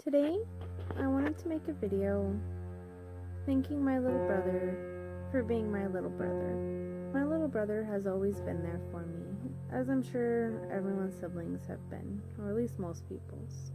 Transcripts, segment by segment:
Today, I wanted to make a video thanking my little brother for being my little brother. My little brother has always been there for me, as I'm sure everyone's siblings have been, or at least most people's.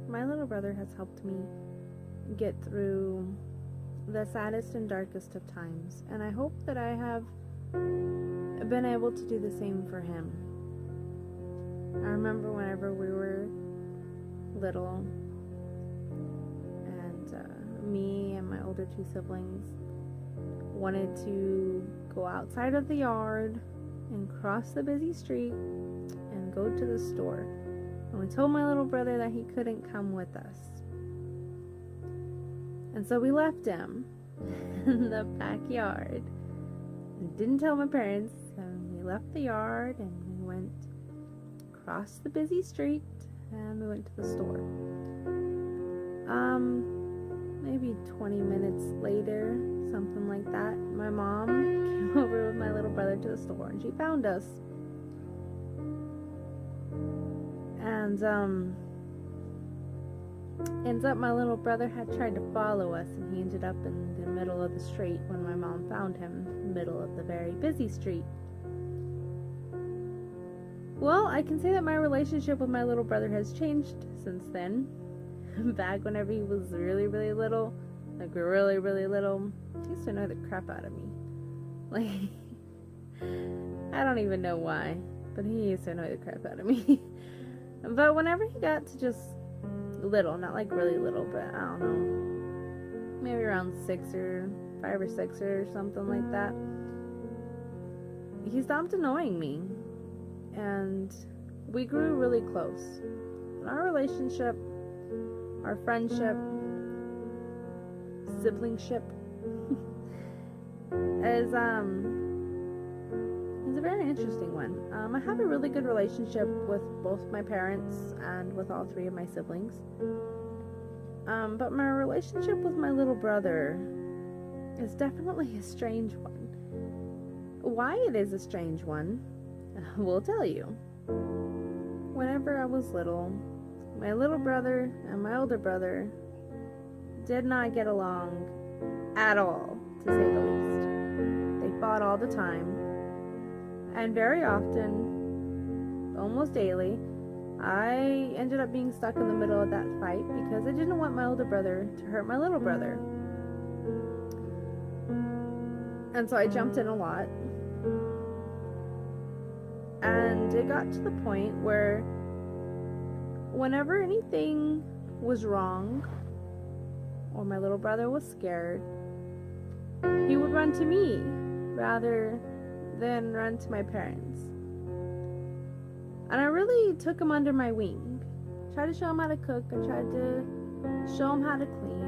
My little brother has helped me get through the saddest and darkest of times, and I hope that I have been able to do the same for him. I remember whenever we were little, and me and my older two siblings wanted to go outside of the yard and cross the busy street and go to the store. And we told my little brother that he couldn't come with us. And so we left him in the backyard. Didn't tell my parents. And we left the yard and we went across the busy street and we went to the store. Maybe 20 minutes later, something like that, my mom came over with my little brother to the store and she found us. And ends up my little brother had tried to follow us and he ended up in the middle of the street when my mom found him, middle of the very busy street. Well, I can say that my relationship with my little brother has changed since then. Back whenever he was really, really little, like really, really little, he used to annoy the crap out of me. Like, I don't even know why, but he used to annoy the crap out of me. But whenever he got to just little, not like really little, but I don't know, maybe around 5 or 6 or something like that, he stopped annoying me. And we grew really close. And our relationship, our friendship, siblingship is a very interesting one. I have a really good relationship with both my parents and with all 3 of my siblings. But my relationship with my little brother is definitely a strange one. Why it is a strange one, we'll tell you. Whenever I was little, my little brother and my older brother did not get along at all, to say the least. They fought all the time, and very often, almost daily, I ended up being stuck in the middle of that fight because I didn't want my older brother to hurt my little brother. And so I jumped in a lot. And it got to the point where whenever anything was wrong or my little brother was scared, he would run to me rather than run to my parents. And I really took him under my wing. Tried to show him how to cook. I tried to show him how to clean.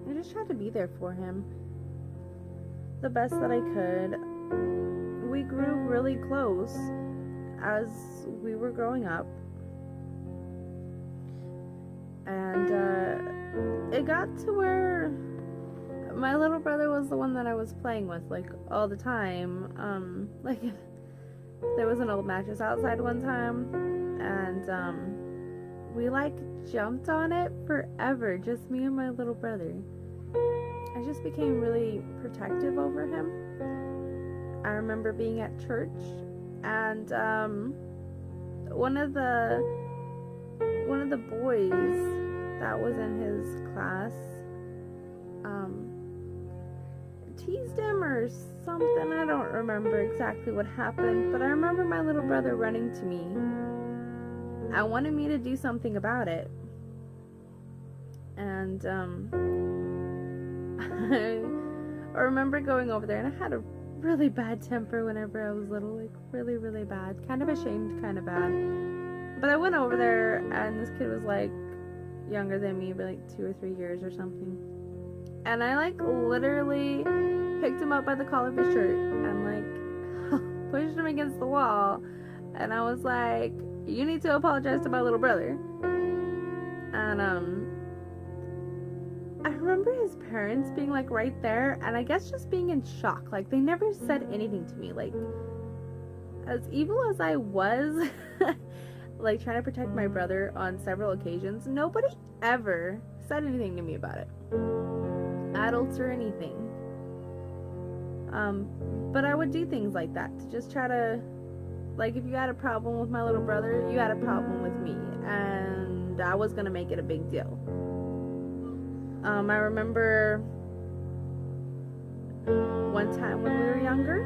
I just tried to be there for him the best that I could. We grew really close as we were growing up, and it got to where my little brother was the one that I was playing with like all the time. Like there was an old mattress outside one time, and we like jumped on it forever, just me and my little brother. I just became really protective over him. I remember being at church, and one of the boys that was in his class teased him or something. I don't remember exactly what happened, but I remember my little brother running to me and wanted me to do something about it. And I remember going over there, and I had a really bad temper whenever I was little, like really, really bad. Kind of ashamed, kind of bad. But I went over there, and this kid was like younger than me, by like 2 or 3 years or something. And I like literally picked him up by the collar of his shirt and like pushed him against the wall. And I was like, "You need to apologize to my little brother." And I remember his parents being like right there, and I guess just being in shock. Like they never said anything to me. Like as evil as I was, like trying to protect my brother on several occasions, nobody ever said anything to me about it. Adults or anything. But I would do things like that to just try to, like, if you had a problem with my little brother, you had a problem with me, and I was gonna make it a big deal. I remember one time when we were younger,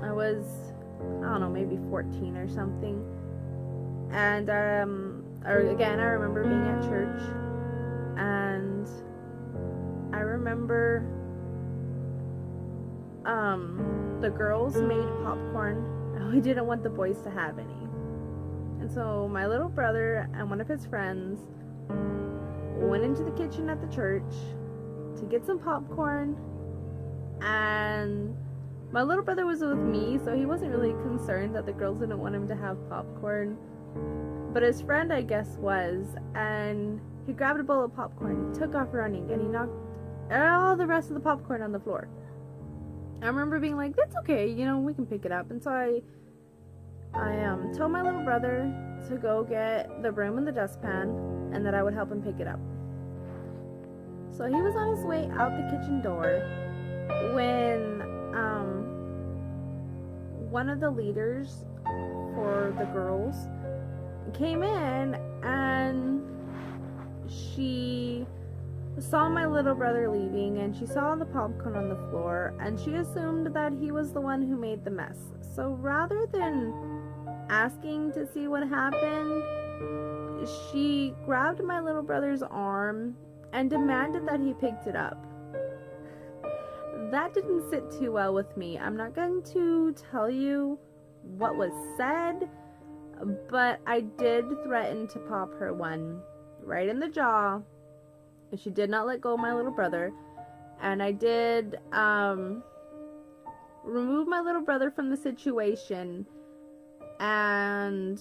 I was, I don't know, maybe 14 or something, and again, I remember being at church, and I remember the girls made popcorn, and we didn't want the boys to have any. And so my little brother and one of his friends went into the kitchen at the church to get some popcorn, and my little brother was with me, so he wasn't really concerned that the girls didn't want him to have popcorn. But his friend, I guess, was, and he grabbed a bowl of popcorn, he took off running, and he knocked all the rest of the popcorn on the floor. I remember being like, that's okay, you know, we can pick it up. And so I told my little brother to go get the broom and the dustpan, and that I would help him pick it up. So he was on his way out the kitchen door when one of the leaders for the girls came in, and she saw my little brother leaving, and she saw the popcorn on the floor, and she assumed that he was the one who made the mess. So rather than asking to see what happened, she grabbed my little brother's arm and demanded that he picked it up. That didn't sit too well with me. I'm not going to tell you what was said, but I did threaten to pop her one right in the jaw if she did not let go of my little brother. And I did remove my little brother from the situation and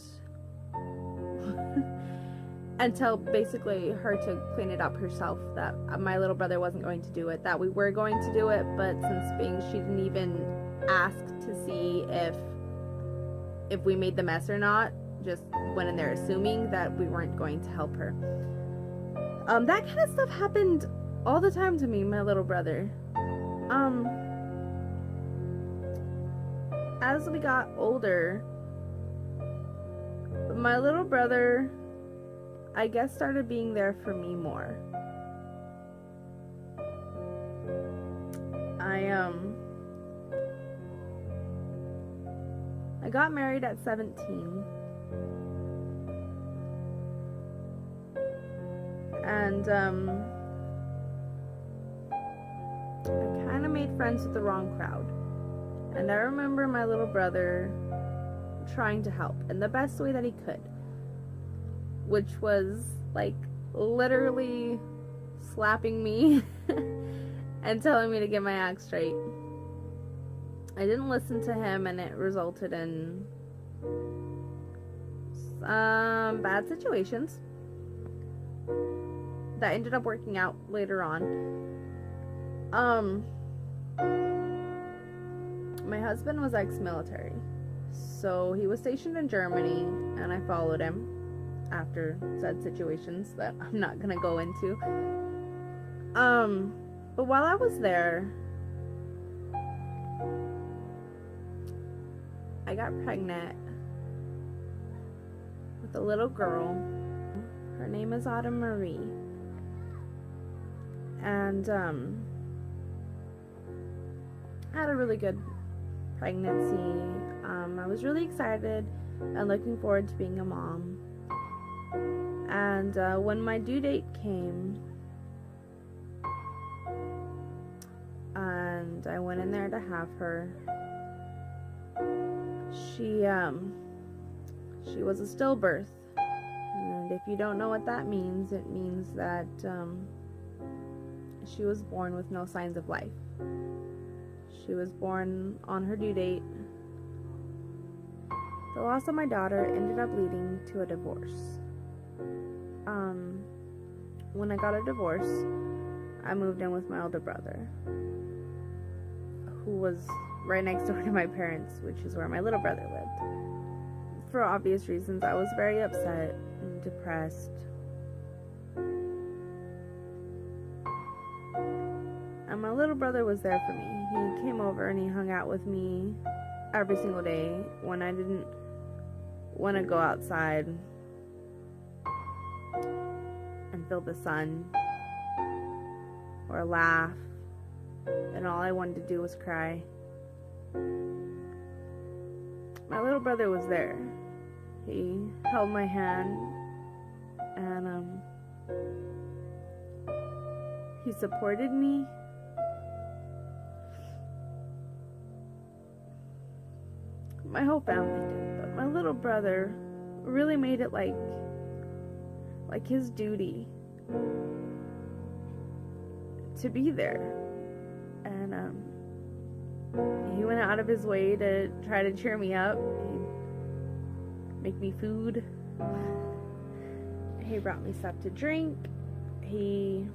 tell basically her to clean it up herself, that my little brother wasn't going to do it, that we were going to do it, but since she didn't even ask to see if we made the mess or not, just went in there assuming that we weren't going to help her. That kind of stuff happened all the time to me, my little brother. As we got older, my little brother, I guess, started being there for me more. I got married at 17. And I kind of made friends with the wrong crowd. And I remember my little brother trying to help in the best way that he could, which was like literally slapping me and telling me to get my act straight. I didn't listen to him, and it resulted in some bad situations that ended up working out later on. My husband was ex-military, so he was stationed in Germany, and I followed him after said situations that I'm not gonna go into. But while I was there, I got pregnant with a little girl. Her name is Autumn Marie. And I had a really good pregnancy. I was really excited and looking forward to being a mom. And when my due date came, and I went in there to have her, she was a stillbirth. And if you don't know what that means, it means that she was born with no signs of life. She was born on her due date. The loss of my daughter ended up leading to a divorce. When I got a divorce, I moved in with my older brother, who was right next door to my parents, which is where my little brother lived. For obvious reasons, I was very upset and depressed. And my little brother was there for me. He came over and he hung out with me every single day when I didn't want to go outside and feel the sun or laugh, and all I wanted to do was cry. My little brother was there. He held my hand and he supported me. My whole family did, but my little brother really made it like his duty to be there. And he went out of his way to try to cheer me up. He'd make me food. He brought me stuff to drink. He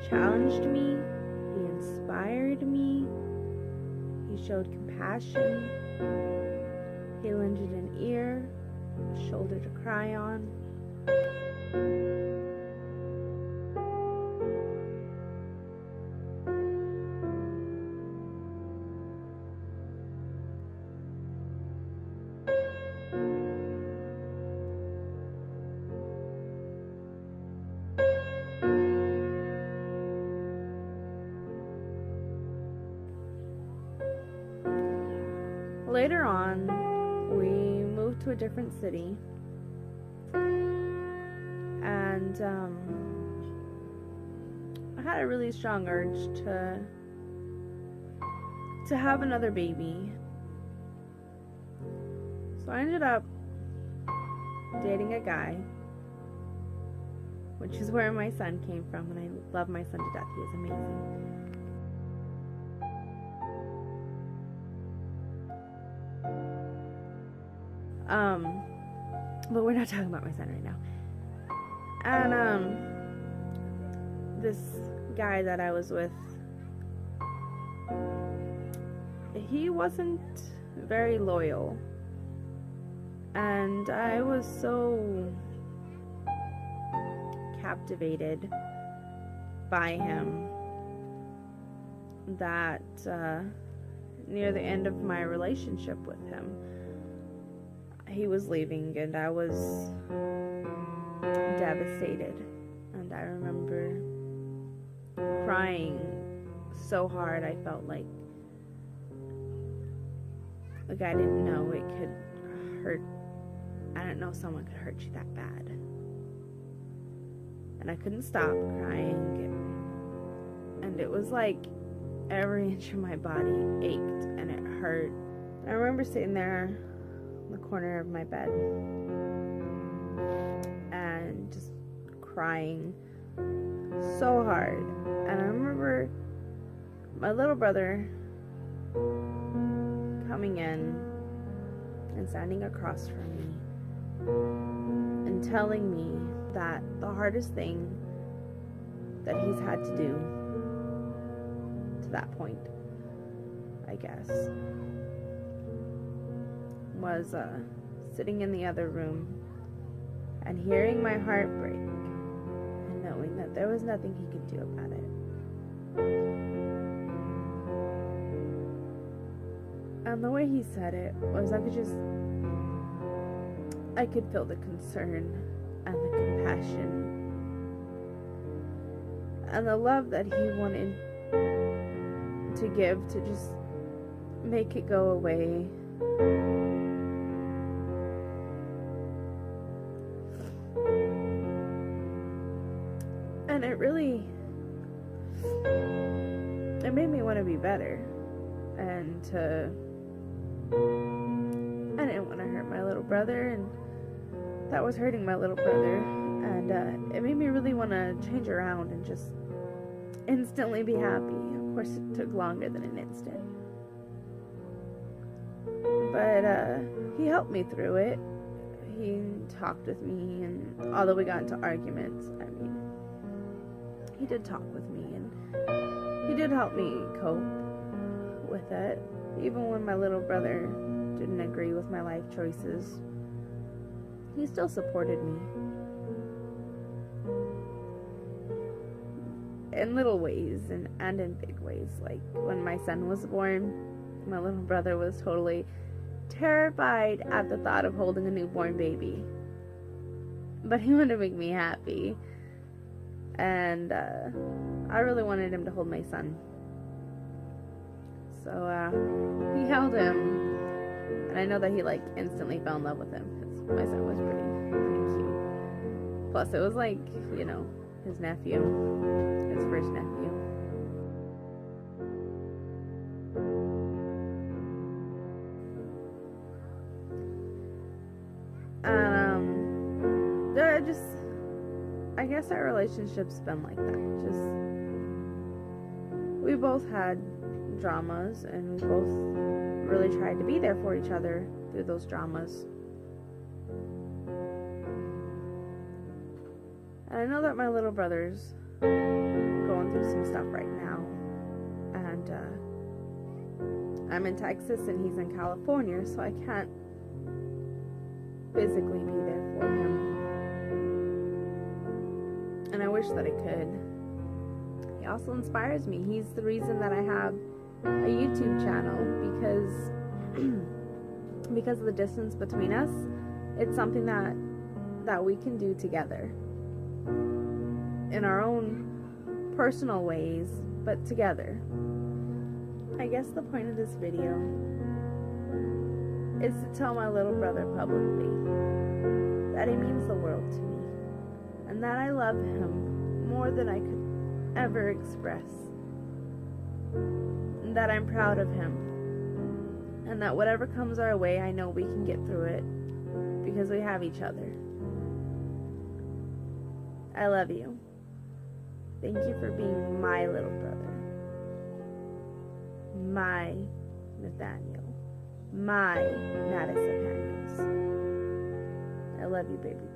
challenged me. He inspired me. He showed compassion. He lended an ear, a shoulder to cry on. Later on, we moved to a different city, and I had a really strong urge to have another baby. So I ended up dating a guy, which is where my son came from, and I love my son to death. He is amazing. But we're not talking about my son right now. And this guy that I was with, he wasn't very loyal, and I was so captivated by him that near the end of my relationship with him, he was leaving, and I was devastated. And I remember crying so hard. I felt like I didn't know it could hurt. I didn't know someone could hurt you that bad. And I couldn't stop crying. And it was like every inch of my body ached and it hurt. I remember sitting there in the corner of my bed and just crying so hard. And I remember my little brother coming in and standing across from me and telling me that the hardest thing that he's had to do to that point, I guess, was sitting in the other room and hearing my heart break and knowing that there was nothing he could do about it. And the way he said it was I could feel the concern and the compassion and the love that he wanted to give to just make it go away. And it made me want to be better, and I didn't want to hurt my little brother, and that was hurting my little brother, and it made me really want to change around and just instantly be happy. Of course, it took longer than an instant, but he helped me through it. He talked with me, and although we got into arguments, he did talk with me, and he did help me cope. with it. Even when my little brother didn't agree with my life choices, he still supported me. In little ways and in big ways. Like when my son was born, my little brother was totally terrified at the thought of holding a newborn baby. But he wanted to make me happy. And I really wanted him to hold my son. So he held him. And I know that he instantly fell in love with him. Because my son was pretty cute. Plus it was his nephew. His first nephew. I guess our relationship's been like that. We both had dramas, and we both really tried to be there for each other through those dramas. And I know that my little brother's going through some stuff right now. And I'm in Texas and he's in California, so I can't physically be there for him. And I wish that I could. He also inspires me. He's the reason that I have a YouTube channel, because of the distance between us. It's something that we can do together in our own personal ways, but together. I guess the point of this video is to tell my little brother publicly that he means the world to me, and that I love him more than I could ever express, and that I'm proud of him, and that whatever comes our way, I know we can get through it because we have each other. I love you. Thank you for being my little brother, my Nathaniel, my Madison Daniels. I love you, baby.